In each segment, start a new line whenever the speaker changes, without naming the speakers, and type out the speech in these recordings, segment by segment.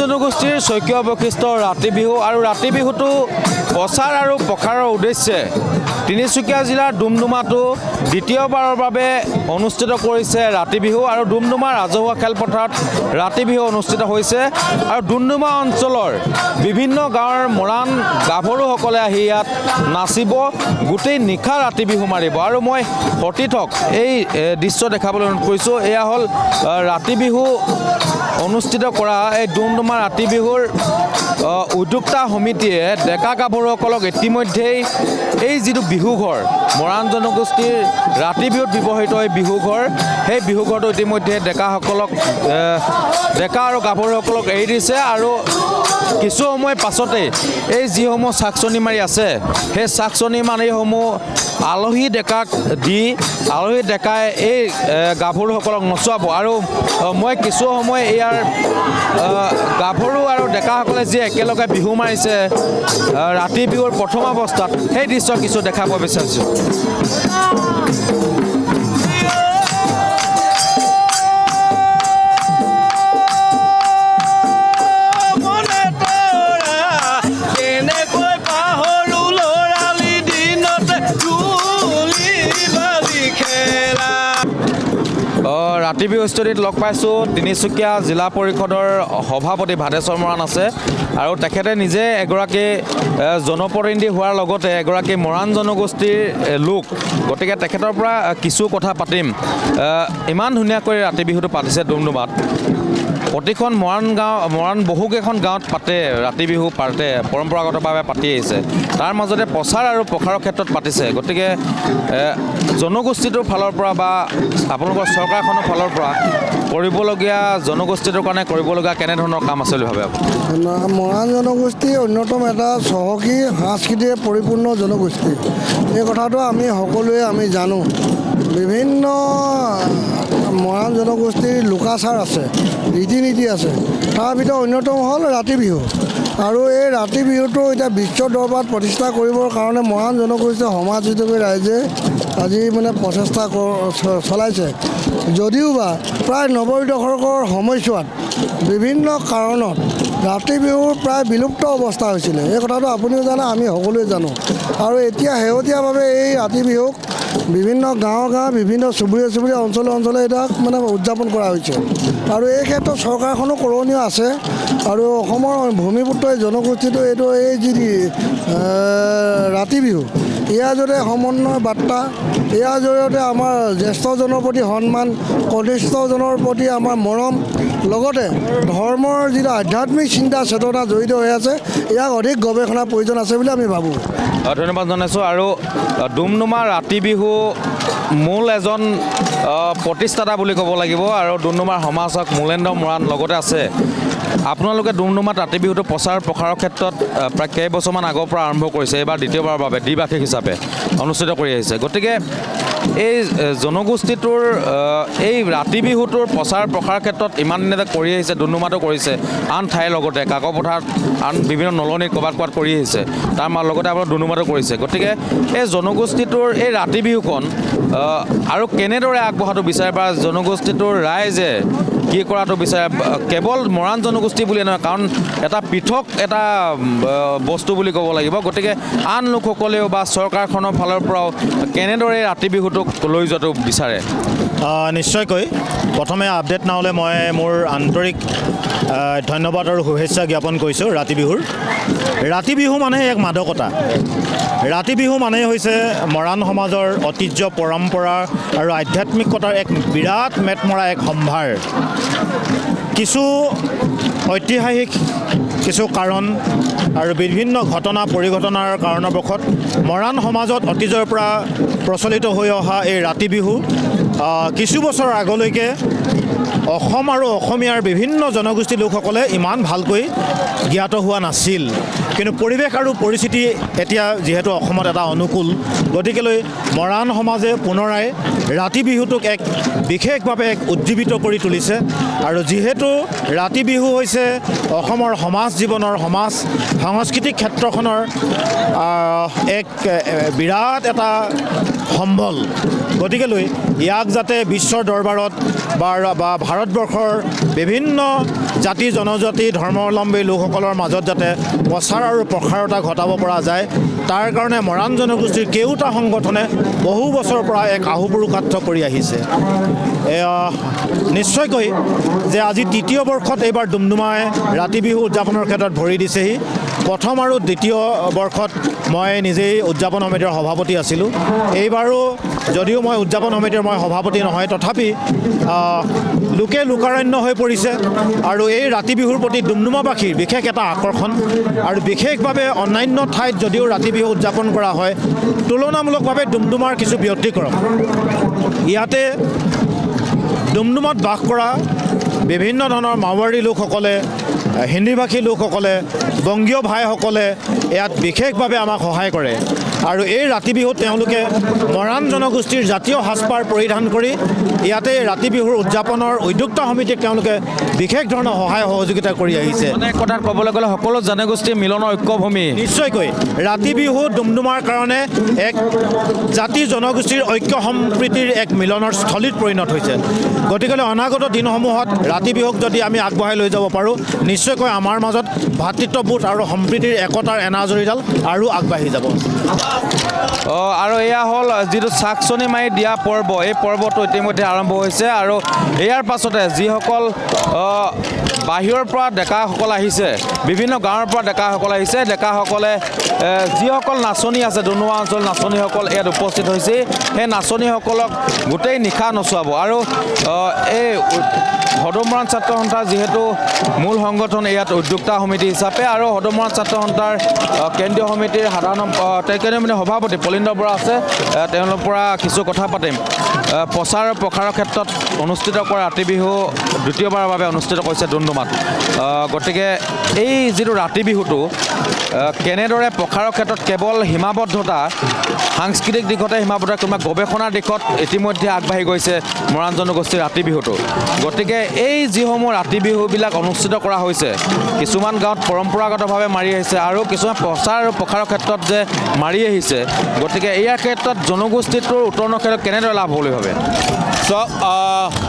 জনগোষ্ঠীৰ স্বকীয় বৈশিষ্ট্য ৰাতি বিহু আৰু ৰাতি বিহুটো প্ৰচাৰ আৰু প্ৰসাৰৰ উদ্দেশ্যে তিনিচুকীয়া জিলাৰ ডুমডুমাটো দ্বিতীয়বাৰৰ বাবে অনুষ্ঠিত কৰিছে ৰাতি বিহু আৰু ডুমডুমা ৰাজহুৱা খেলপথাৰত ৰাতি বিহু অনুষ্ঠিত হৈছে আৰু ডুমডুমা অঞ্চলৰ বিভিন্ন গাঁৱৰ মৰাণ গাভৰুসকলে আহি ইয়াত নাচিব গোটেই নিশা ৰাতি বিহু মাৰিব আৰু মই সতীৰ্থক এই দৃশ্য দেখাবলৈ অনুৰোধ কৰিছোঁ। এয়া হ'ল ৰাতি বিহু অনুষ্ঠিত কৰা এই ডুমডুমা ৰাতি বিহুৰ উদ্যোক্তা সমিতিয়ে ডেকা গাভৰুসকলক ইতিমধ্যেই এই যিটো বিহুঘৰ মৰাণ জনগোষ্ঠীৰ ৰাতি বিহুত ব্যৱহৃত এই বিহুঘৰ সেই বিহুঘৰটো ইতিমধ্যে ডেকা আৰু গাভৰুসকলক এৰি দিছে আৰু কিছু সময় পাছতে এই যিসমূহ চাকচনি মাৰি আছে সেই চাকচনি মাৰিসমূহ আলহী ডেকাক দি আলহী ডেকাই এই গাভৰুসকলক নচুৱাব আৰু মই কিছু সময় ইয়াৰ গাভৰু আৰু ডেকাসকলে যি একেলগে বিহু মাৰিছে ৰাতি বিহুৰ প্ৰথম অৱস্থাত সেই দৃশ্য কিছু দেখাব বিচাৰিছোঁ। ৰাতি বিহু স্থলীত লগ পাইছোঁ তিনিচুকীয়া জিলা পৰিষদৰ সভাপতি ভাদেশ্বৰ মৰাণ আছে আৰু তেখেতে নিজে এগৰাকী জনপ্ৰতিনিধি হোৱাৰ লগতে এগৰাকী মৰাণ জনগোষ্ঠীৰ লোক, গতিকে তেখেতৰ পৰা কিছু কথা পাতিম। ইমান ধুনীয়াকৈ ৰাতি বিহুটো পাতিছে ডুমডুমাত। প্ৰতিখন মৰাণ বহুকেইখন গাঁৱত পাতে ৰাতি বিহু পাতে, পৰম্পৰাগতভাৱে পাতি আহিছে। তাৰ মাজতে প্ৰচাৰ আৰু প্ৰসাৰৰ ক্ষেত্ৰত পাতিছে। গতিকে জনগোষ্ঠীটোৰ ফালৰ পৰা বা আপোনালোকৰ চৰকাৰখনৰ ফালৰ পৰা কৰিবলগীয়া জনগোষ্ঠীটোৰ কাৰণে কৰিবলগীয়া কেনেধৰণৰ কাম আছে বুলি ভাবে আপুনি?
মৰাণ জনগোষ্ঠী অন্যতম এটা চহকী সাংস্কৃতিৰে পৰিপূৰ্ণ জনগোষ্ঠী। এই কথাটো আমি সকলোৱে জানো। বিভিন্ন মৰাণ জনগোষ্ঠীৰ লোকাচাৰ আছে, ৰীতি নীতি আছে। তাৰ ভিতৰত অন্যতম হ'ল ৰাতি বিহু আৰু এই ৰাতি বিহুটো এতিয়া বিশ্ব দৰবাৰত প্ৰতিষ্ঠা কৰিবৰ কাৰণে মৰাণ জনগোষ্ঠীয় সমাজ হিচাপে ৰাইজে আজি প্ৰচেষ্টা চলাইছে। যদিওবা প্ৰায় 90 দশকৰ সময়ছোৱাত বিভিন্ন কাৰণত ৰাতি বিহুৰ প্ৰায় বিলুপ্ত অৱস্থা হৈছিলে। এই কথাটো আপুনিও জানে, আমি সকলোৱে জানো। আৰু এতিয়া শেহতীয়াভাৱে এই ৰাতি বিহুক বিভিন্ন গাঁৱে বিভিন্ন চুবুৰীয়া অঞ্চলে এতিয়া উদযাপন কৰা হৈছে আৰু এই ক্ষেত্ৰত চৰকাৰখনো কৰণীয় আছে আৰু অসমৰ ভূমিপুত্ৰ জনগোষ্ঠীটো এই যি ৰাতি বিহু ইয়াৰ জৰিয়তে সমন্বয় বাৰ্তা, ইয়াৰ জৰিয়তে আমাৰ জ্যেষ্ঠজনৰ প্ৰতি সন্মান, কনিষ্ঠজনৰ প্ৰতি আমাৰ মৰম, লগতে ধৰ্মৰ যিটো আধ্যাত্মিক চিন্তা চেতনা জড়িত হৈ আছে, ইয়াক অধিক গৱেষণাৰ প্ৰয়োজন আছে বুলি আমি ভাবোঁ।
ধন্যবাদ জনাইছোঁ। আৰু ডুমডুমা ৰাতি বিহু মূল এজন প্ৰতিষ্ঠাতা বুলি ক'ব লাগিব আৰু ডুমডুমাৰ সমাজক মূলেন্দ্ৰ মৰাণ লগতে আছে। আপোনালোকে ডুমডুমাত ৰাতি বিহুটো প্ৰচাৰ প্ৰসাৰৰ ক্ষেত্ৰত প্ৰায় কেইবছৰমান আগৰ পৰা আৰম্ভ কৰিছে। এইবাৰ দ্বিতীয়বাৰৰ বাবে দ্বিবাৰ্ষিক হিচাপে অনুষ্ঠিত কৰি আহিছে। গতিকে এই জনগোষ্ঠীটোৰ এই ৰাতি বিহুটোৰ প্ৰচাৰ প্ৰসাৰৰ ক্ষেত্ৰত ইমান দিনে কৰি আহিছে, ডুমডুমাটো কৰিছে, আন ঠাইৰ লগতে কাকপথাৰত আন বিভিন্ন নলনীত ক'ৰবাত কৰি আহিছে, তাৰ লগতে আপোনাৰ ডুমডুমাটো কৰিছে। গতিকে এই জনগোষ্ঠীটোৰ এই ৰাতি বিহুখন আৰু কেনেদৰে আগবঢ়াটো বিচাৰে বা জনগোষ্ঠীটোৰ ৰাইজে কি কৰাটো বিচাৰে, কেৱল মৰাণ জনগোষ্ঠী বুলিয়ে নহয়, কাৰণ এটা পৃথক এটা বস্তু বুলি ক'ব লাগিব। গতিকে আন লোকসকলেও বা চৰকাৰখনৰ ফালৰ পৰাও কেনেদৰে ৰাতি বিহুটোক লৈ যোৱাটো বিচাৰে?
নিশ্চয়কৈ প্ৰথমে আপডেট নাওলৈ মই মোৰ আন্তৰিক ধন্যবাদ আৰু শুভেচ্ছা জ্ঞাপন কৰিছোঁ। ৰাতি বিহু মানে এক মাদকতা। ৰাতি বিহু মানে হৈছে মৰাণ সমাজৰ ঐতিহ্য, পৰম্পৰা আৰু আধ্যাত্মিকতাৰ এক বিৰাট মেটমৰা এক সম্ভাৰ। কিছু ঐতিহাসিক কিছু কাৰণ আৰু বিভিন্ন ঘটনা পৰিঘটনাৰ কাৰণবশত মৰাণ সমাজত অতীজৰ পৰা প্ৰচলিত হৈ অহা এই ৰাতি বিহু কিছু বছৰ আগলৈকে অসম আৰু অসমীয়াৰ বিভিন্ন জনগোষ্ঠীৰ লোকসকলে ইমান ভালকৈ জ্ঞাত হোৱা নাছিল। কিন্তু পৰিৱেশ আৰু পৰিস্থিতি এতিয়া যিহেতু অসমত এটা অনুকূল, গতিকেলৈ মৰাণ সমাজে পুনৰাই ৰাতি বিহুটোক এক বিশেষভাৱে উজ্জীৱিত কৰি তুলিছে। আৰু যিহেতু ৰাতি বিহু হৈছে অসমৰ সমাজ জীৱনৰ, সমাজ সাংস্কৃতিক ক্ষেত্ৰখনৰ এক বিৰাট এটা সম্বল। গতিকেলৈ ইয়াক যাতে বিশ্বৰ দৰবাৰত বা ভাৰতবৰ্ষৰ বিভিন্ন জাতি জনজাতি ধৰ্মাৱলম্বী লোকসকলৰ মাজত যাতে প্ৰচাৰ আৰু প্ৰসাৰতা ঘটাব পৰা যায়, তাৰ কাৰণে মৰাণ জনগোষ্ঠীৰ কেওটা সংগঠনে বহু বছৰৰ পৰা এক আহুপুৰুষাৰ্থ কৰি আহিছে। নিশ্চয়কৈ যে আজি তৃতীয় বৰ্ষত এইবাৰ ডুমডুমাই ৰাতি বিহু উদযাপনৰ ক্ষেত্ৰত ভৰি দিছেহি। প্ৰথম আৰু দ্বিতীয় বৰ্ষত মই নিজেই উদযাপন সমিতিৰ সভাপতি আছিলোঁ। এইবাৰো যদিও মই উদযাপন সমিতিৰ সভাপতি নহয়, তথাপি লোকে লোকাৰণ্য হৈ পৰিছে আৰু এই ৰাতি বিহুৰ প্ৰতি ডুমডুমাবাসীৰ বিশেষ এটা আকৰ্ষণ। আৰু বিশেষভাৱে অন্যান্য ঠাইত যদিও ৰাতি বিহু উদযাপন কৰা হয়, তুলনামূলকভাৱে ডুমডুমাৰ কিছু ব্যতিক্ৰম। ইয়াতে ডুমডুমাত বাস কৰা বিভিন্ন ধৰণৰ মাৰোৱাৰী লোকসকলে, হিন্দীভাষী লোকসকলে, বংগীয় ভাইসকলে ইয়াত বিশেষভাৱে আমাক সহায় কৰে। আৰু এই ৰাতি বিহুত তেওঁলোকে মৰাণ জনগোষ্ঠীৰ জাতীয় সাজপাৰ পৰিধান কৰি ইয়াতে ৰাতি বিহুৰ উদযাপনৰ উদ্যোক্তা সমিতিক তেওঁলোকে বিশেষ ধৰণৰ সহায় সহযোগিতা কৰি আহিছে।
মানে কথাত ক'বলৈ গ'লে সকলো জনগোষ্ঠীৰ মিলনৰ ঐক্যভূমি।
নিশ্চয়কৈ ৰাতি বিহু ডুমডুমাৰ কাৰণে এক জাতি জনগোষ্ঠীৰ ঐক্য সম্প্ৰীতিৰ এক মিলনৰ স্থলীত পৰিণত হৈছে। গতিকেলৈ অনাগত দিনসমূহত ৰাতি বিহুক যদি আমি আগবঢ়াই লৈ যাব পাৰোঁ, নিশ্চয়কৈ আমাৰ মাজত ভাতৃত্ববোধ আৰু সম্প্ৰীতিৰ একতাৰ এনাজৰীডাল আৰু আগবাঢ়ি যাব।
আৰু এয়া হ'ল যিটো চাকচনি মাৰি দিয়া পৰ্ব, এই পৰ্বটো ইতিমধ্যে আৰম্ভ হৈছে। আৰু ইয়াৰ পাছতে যিসকল বাহিৰৰ পৰা ডেকাসকল আহিছে, বিভিন্ন গাঁৱৰ পৰা ডেকাসকল আহিছে, ডেকাসকলে যিসকল নাচনি আছে, ডুমডুমা অঞ্চল নাচনীসকল ইয়াত উপস্থিত হৈছে, সেই নাচনীসকলক গোটেই নিশা নচুৱাব। আৰু এই সদৌ-মৰাণ ছাত্ৰ সন্থাৰ যিহেতু মূল সংগঠন ইয়াত উদ্যোক্তা সমিতি হিচাপে, আৰু সদৌ-মৰাণ ছাত্ৰ সন্থাৰ কেন্দ্ৰীয় সমিতিৰ কেন্দ্ৰীয় সভাপতি পলিন্দ্ৰ বৰা আছে, তেওঁলোকৰ পৰা কিছু কথা পাতিম। প্ৰচাৰ আৰু প্ৰসাৰৰ ক্ষেত্ৰত অনুষ্ঠিত কৰা ৰাতি বিহু দ্বিতীয়বাৰৰ বাবে অনুষ্ঠিত কৰিছে ডুমডুমাত। গতিকে এই যিটো ৰাতি বিহুটো কেনেদৰে প্ৰসাৰৰ ক্ষেত্ৰত কেৱল সীমাবদ্ধতা, সাংস্কৃতিক দিশতে সীমাবদ্ধ, কোনোবা গৱেষণাৰ দিশত ইতিমধ্যে আগবাঢ়ি গৈছে মৰাণ জনগোষ্ঠীৰ ৰাতি বিহুটো। গতিকে এই যিসমূহ ৰাতি বিহুবিলাক অনুষ্ঠিত কৰা হৈছে, কিছুমান গাঁৱত পৰম্পৰাগতভাৱে মাৰি আহিছে আৰু কিছুমান প্ৰচাৰ আৰু প্ৰসাৰৰ ক্ষেত্ৰত যে মাৰি আহিছে, গতিকে ইয়াৰ ক্ষেত্ৰত জনগোষ্ঠীটোৰ উত্তৰণৰ ক্ষেত্ৰত কেনেদৰে লাভ হ'ব বুলি ভাবে?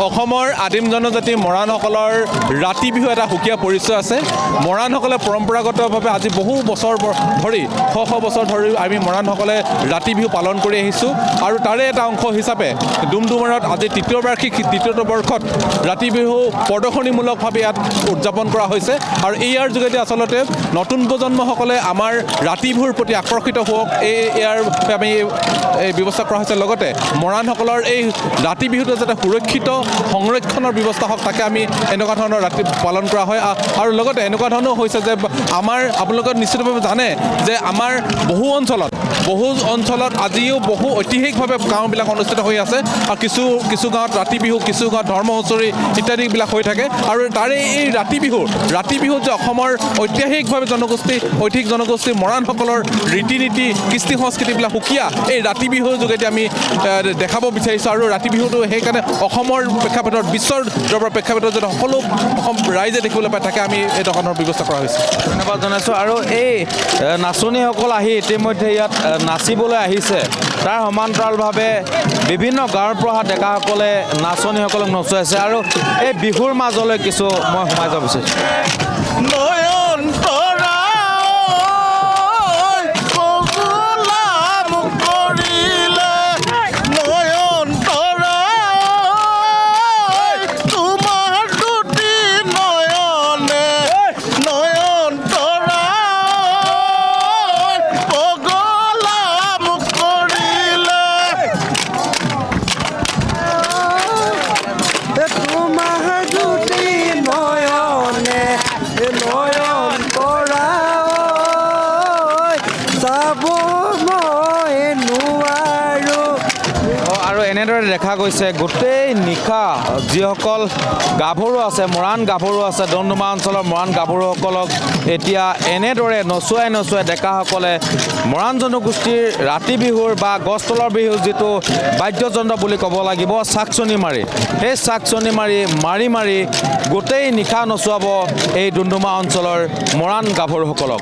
অসমৰ আদিম জনজাতি মৰাণসকলৰ ৰাতি বিহু এটা সুকীয়া পৰিচয় আছে। মৰাণসকলে পৰম্পৰাগতভাৱে আজি বহু বছৰ ধৰি শ বছৰ ধৰি আমি মৰাণসকলে ৰাতি বিহু পালন কৰি আহিছোঁ। আৰু তাৰে এটা অংশ হিচাপে ডুমডুমাৰত আজি তৃতীয় বৰ্ষত ৰাতি বিহু প্ৰদৰ্শনীমূলকভাৱে ইয়াত উদযাপন কৰা হৈছে। আৰু ইয়াৰ যোগেদি আচলতে নতুন প্ৰজন্মসকলে আমাৰ ৰাতি বিহুৰ প্ৰতি আকৰ্ষিত হওক, ইয়াৰ আমি এই ব্যৱস্থা কৰা হৈছে। লগতে মৰাণসকলৰ এই ৰাতি বিহুটো যাতে সুৰক্ষিত সংৰক্ষণৰ ব্যৱস্থা হওক, তাকে আমি এনেকুৱা ধৰণৰ ৰাতি পালন কৰা হয়। আৰু লগতে এনেকুৱা ধৰণৰ হৈছে যে আপোনালোকে নিশ্চিতভাৱে জানে যে আমাৰ বহু অঞ্চলত আজিও বহু ঐতিহাসিকভাৱে গাঁওবিলাক অনুষ্ঠিত হৈ আছে। আৰু কিছু গাঁৱত ৰাতি বিহু, কিছু গাঁৱত ধৰ্ম হুঁচৰি ইত্যাদিবিলাক হৈ থাকে। আৰু তাৰে এই ৰাতি বিহুত যে অসমৰ ঐতিহাসিক জনগোষ্ঠী মৰাণসকলৰ ৰীতি নীতি, কৃষ্টি সংস্কৃতিবিলাক সুকীয়া এই ৰাতি বিহুৰ যোগেদি আমি দেখাব বিচাৰিছোঁ। আৰু ৰাতি বিহুটো সেইকাৰণে অসমৰ প্ৰেক্ষাপটত, বিশ্বৰ দৰবাৰৰ প্ৰেক্ষাপটত যাতে সকলো ৰাইজে দেখিবলৈ পায়, তাকে আমি এই ধৰণৰ ব্যৱস্থা কৰা হৈছে।
ধন্যবাদ জনাইছোঁ। আৰু এই নাচনীসকল আহি ইতিমধ্যে ইয়াত নাচিবলৈ আহিছে, তাৰ সমান্তৰালভাৱে বিভিন্ন গাঁৱৰ পৰা অহা ডেকাসকলে নাচনীসকলক নচুৱাইছে। আৰু এই বিহুৰ মাজলৈ কিছু মই সোমাই যাব বিচাৰিছোঁ। আৰু এনেদৰে দেখা গৈছে গোটেই নিশা যিসকল গাভৰু আছে, মৰাণ গাভৰু আছে, ডুমডুমা অঞ্চলৰ মৰাণ গাভৰুসকলক এতিয়া এনেদৰে নচুৱাই ডেকাসকলে মৰাণ জনগোষ্ঠীৰ ৰাতি বিহুৰ বা গছতলৰ বিহুৰ যিটো বাদ্যযন্ত্ৰ বুলি ক'ব লাগিব, চাকচনি মাৰি, সেই চাকচনি মাৰি গোটেই নিশা নচুৱাব এই ডুমডুমা অঞ্চলৰ মৰাণ গাভৰুসকলক।